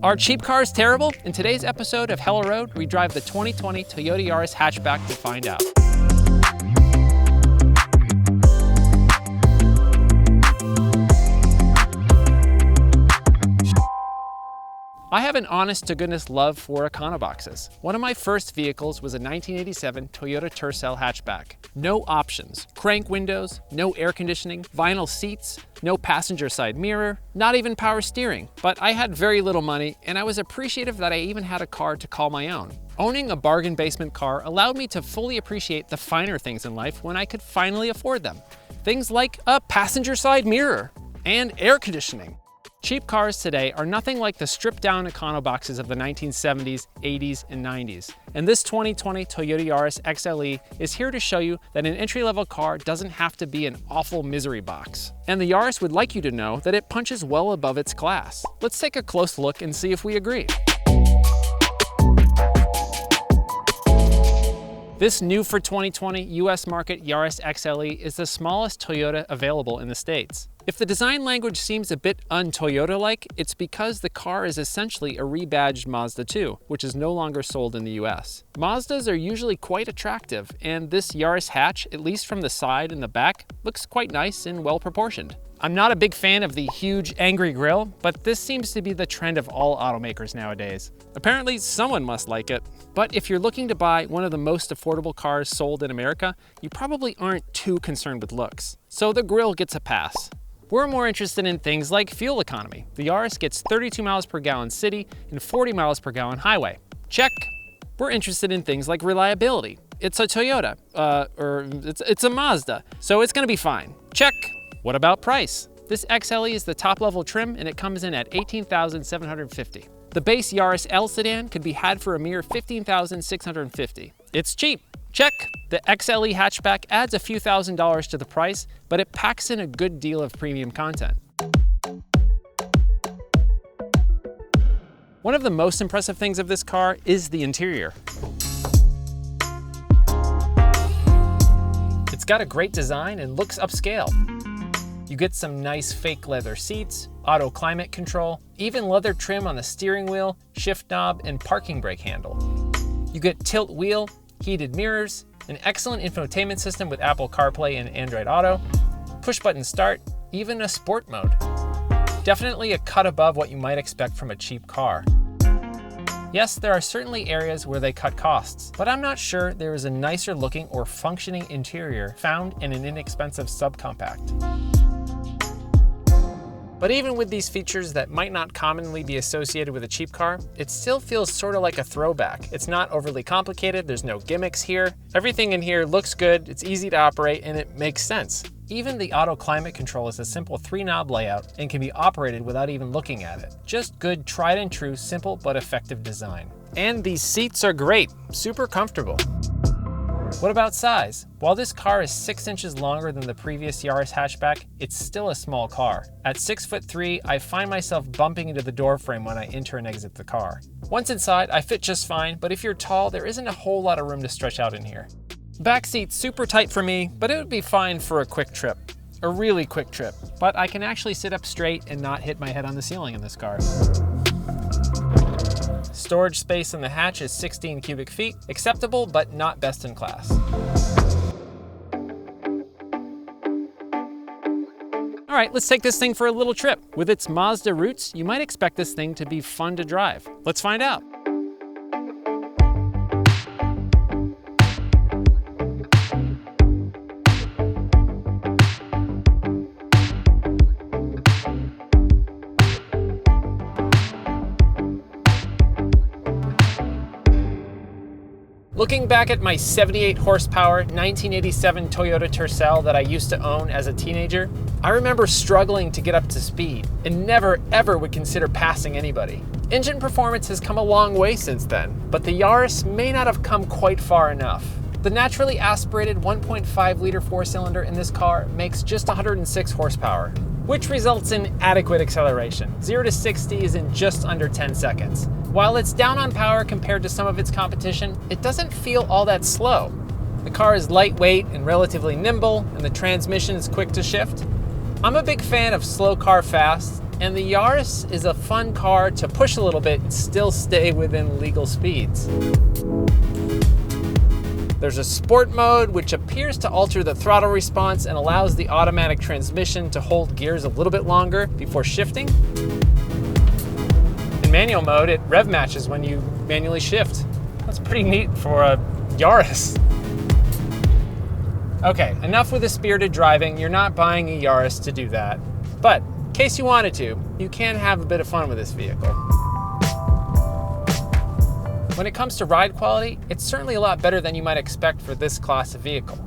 Are cheap cars terrible? In today's episode of Hello Road, we drive the 2020 Toyota Yaris Hatchback to find out. I have an honest-to-goodness love for econoboxes. One of my first vehicles was a 1987 Toyota Tercel hatchback. No options, crank windows, no air conditioning, vinyl seats, no passenger side mirror, not even power steering. But I had very little money, and I was appreciative that I even had a car to call my own. Owning a bargain basement car allowed me to fully appreciate the finer things in life when I could finally afford them. Things like a passenger side mirror and air conditioning. Cheap cars today are nothing like the stripped-down econoboxes of the 1970s, 80s, and 90s. And this 2020 Toyota Yaris XLE is here to show you that an entry-level car doesn't have to be an awful misery box. And the Yaris would like you to know that it punches well above its class. Let's take a close look and see if we agree. This new for 2020 US market Yaris XLE is the smallest Toyota available in the States. If the design language seems a bit un-Toyota-like, it's because the car is essentially a rebadged Mazda 2, which is no longer sold in the US. Mazdas are usually quite attractive, and this Yaris hatch, at least from the side and the back, looks quite nice and well proportioned. I'm not a big fan of the huge angry grille, but this seems to be the trend of all automakers nowadays. Apparently, someone must like it. But if you're looking to buy one of the most affordable cars sold in America, you probably aren't too concerned with looks. So the grille gets a pass. We're more interested in things like fuel economy. The Yaris gets 32 miles per gallon city and 40 miles per gallon highway. Check. We're interested in things like reliability. It's a Toyota, it's a Mazda, so it's gonna be fine. Check. What about price? This XLE is the top level trim and it comes in at $18,750. The base Yaris L sedan could be had for a mere $15,650. It's cheap. Check. The XLE hatchback adds a few $1,000s to the price, but it packs in a good deal of premium content. One of the most impressive things of this car is the interior. It's got a great design and looks upscale. You get some nice fake leather seats, auto climate control, even leather trim on the steering wheel, shift knob, and parking brake handle. You get tilt wheel, heated mirrors, an excellent infotainment system with Apple CarPlay and Android Auto, push button start, even a sport mode. Definitely a cut above what you might expect from a cheap car. Yes, there are certainly areas where they cut costs, but I'm not sure there is a nicer looking or functioning interior found in an inexpensive subcompact. But even with these features that might not commonly be associated with a cheap car, it still feels sort of like a throwback. It's not overly complicated, there's no gimmicks here. Everything in here looks good, it's easy to operate, and it makes sense. Even the auto climate control is a simple 3-knob layout and can be operated without even looking at it. Just good, tried and true, simple but effective design. And these seats are great, super comfortable. What about size? While this car is 6 inches longer than the previous Yaris hatchback, it's still a small car. At 6'3", I find myself bumping into the door frame when I enter and exit the car. Once inside, I fit just fine, but if you're tall, there isn't a whole lot of room to stretch out in here. Back seat's super tight for me, but it would be fine for a quick trip. A really quick trip. But I can actually sit up straight and not hit my head on the ceiling in this car. Storage space in the hatch is 16 cubic feet, acceptable but not best in class. All right, let's take this thing for a little trip. With its Mazda roots, you might expect this thing to be fun to drive. Let's find out. Looking back at my 78 horsepower 1987 Toyota Tercel that I used to own as a teenager, I remember struggling to get up to speed and never ever would consider passing anybody. Engine performance has come a long way since then, but the Yaris may not have come quite far enough. The naturally aspirated 1.5 liter 4-cylinder in this car makes just 106 horsepower, which results in adequate acceleration. 0 to 60 is in just under 10 seconds. While it's down on power compared to some of its competition, it doesn't feel all that slow. The car is lightweight and relatively nimble, and the transmission is quick to shift. I'm a big fan of slow car fast, And the Yaris is a fun car to push a little bit and still stay within legal speeds. There's a sport mode, which appears to alter the throttle response and allows the automatic transmission to hold gears a little bit longer before shifting. In manual mode, it rev matches when you manually shift. That's pretty neat for a Yaris. Okay, enough with the spirited driving. You're not buying a Yaris to do that. But in case you wanted to, you can have a bit of fun with this vehicle. When it comes to ride quality, it's certainly a lot better than you might expect for this class of vehicle.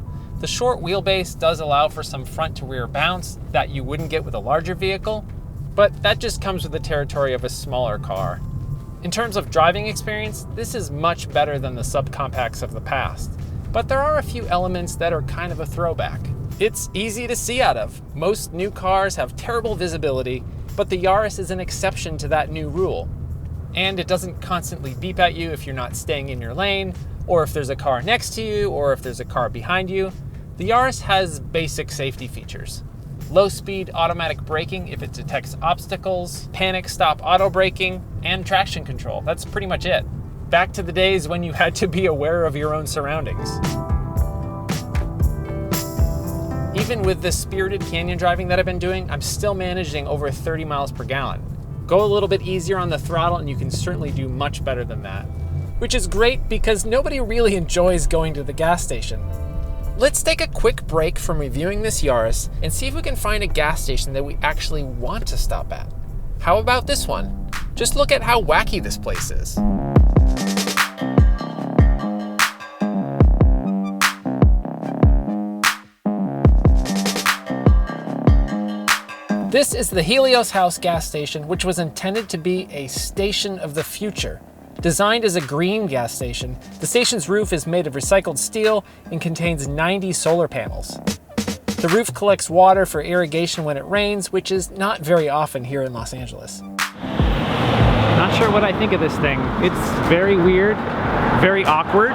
The short wheelbase does allow for some front to rear bounce that you wouldn't get with a larger vehicle, but that just comes with the territory of a smaller car. In terms of driving experience, this is much better than the subcompacts of the past, but there are a few elements that are kind of a throwback. It's easy to see out of. Most new cars have terrible visibility, but the Yaris is an exception to that new rule. And it doesn't constantly beep at you if you're not staying in your lane, or if there's a car next to you, or if there's a car behind you. The Yaris has basic safety features. Low-speed automatic braking if it detects obstacles, panic stop auto braking, and traction control. That's pretty much it. Back to the days when you had to be aware of your own surroundings. Even with the spirited canyon driving that I've been doing, I'm still managing over 30 miles per gallon. Go a little bit easier on the throttle and you can certainly do much better than that. Which is great because nobody really enjoys going to the gas station. Let's take a quick break from reviewing this Yaris and see if we can find a gas station that we actually want to stop at. How about this one? Just look at how wacky this place is. This is the Helios House gas station, which was intended to be a station of the future. Designed as a green gas station, the station's roof is made of recycled steel and contains 90 solar panels. The roof collects water for irrigation when it rains, which is not very often here in Los Angeles. Not sure what I think of this thing. It's very weird, very awkward,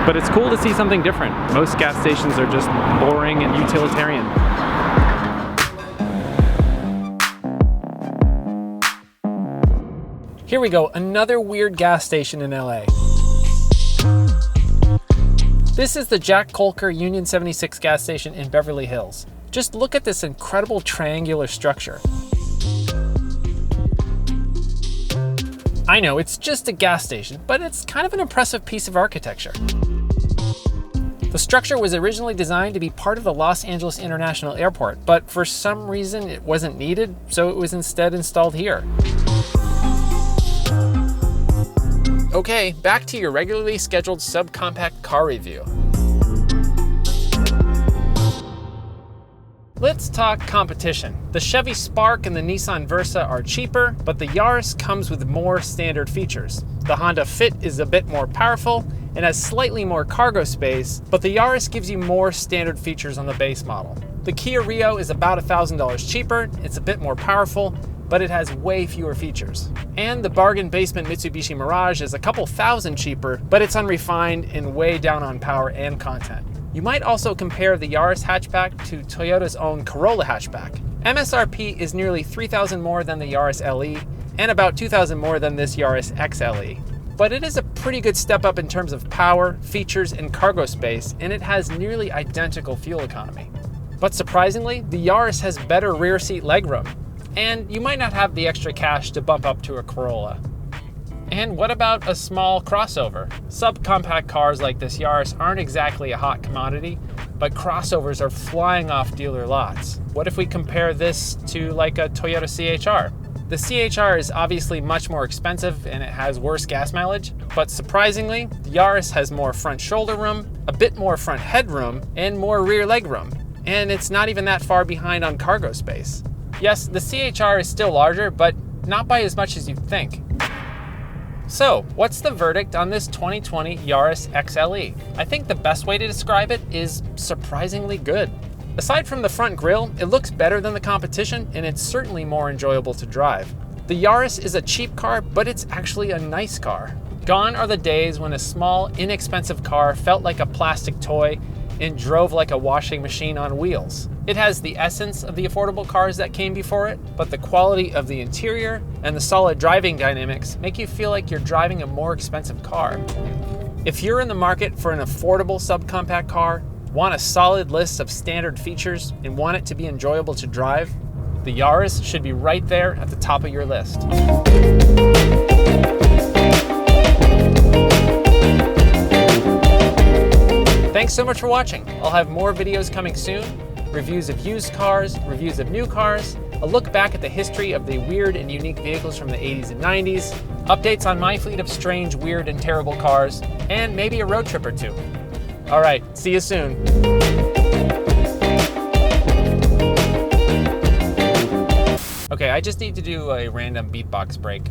but it's cool to see something different. Most gas stations are just boring and utilitarian. Here we go, another weird gas station in LA. This is the Jack Colker Union 76 gas station in Beverly Hills. Just look at this incredible triangular structure. I know, it's just a gas station, but it's kind of an impressive piece of architecture. The structure was originally designed to be part of the Los Angeles International Airport, but for some reason it wasn't needed, so it was instead installed here. Okay, back to your regularly scheduled subcompact car review. Let's talk competition. The Chevy Spark and the Nissan Versa are cheaper, but the Yaris comes with more standard features. The Honda Fit is a bit more powerful and has slightly more cargo space, but the Yaris gives you more standard features on the base model. The Kia Rio is about $1,000 cheaper, it's a bit more powerful, but it has way fewer features. And the bargain basement Mitsubishi Mirage is a couple thousand cheaper, but it's unrefined and way down on power and content. You might also compare the Yaris hatchback to Toyota's own Corolla hatchback. MSRP is nearly $3,000 more than the Yaris LE, and about $2,000 more than this Yaris XLE. But it is a pretty good step up in terms of power, features, and cargo space, and it has nearly identical fuel economy. But surprisingly, the Yaris has better rear seat legroom, and you might not have the extra cash to bump up to a Corolla. And what about a small crossover? Subcompact cars like this Yaris aren't exactly a hot commodity, but crossovers are flying off dealer lots. What if we compare this to like a Toyota CHR? The CHR is obviously much more expensive and it has worse gas mileage, but surprisingly, the Yaris has more front shoulder room, a bit more front headroom, and more rear leg room. And it's not even that far behind on cargo space. Yes, the CHR is still larger, but not by as much as you'd think. So, what's the verdict on this 2020 Yaris XLE? I think the best way to describe it is surprisingly good. Aside from the front grille, it looks better than the competition, and it's certainly more enjoyable to drive. The Yaris is a cheap car, but it's actually a nice car. Gone are the days when a small, inexpensive car felt like a plastic toy, and drove like a washing machine on wheels. It has the essence of the affordable cars that came before it, but the quality of the interior and the solid driving dynamics make you feel like you're driving a more expensive car. If you're in the market for an affordable subcompact car, want a solid list of standard features, and want it to be enjoyable to drive, the Yaris should be right there at the top of your list. Thanks so much for watching. I'll have more videos coming soon. Reviews of used cars, reviews of new cars, a look back at the history of the weird and unique vehicles from the 80s and 90s, updates on my fleet of strange, weird, and terrible cars, and maybe a road trip or two. All right, see you soon. Okay, I just need to do a random beatbox break.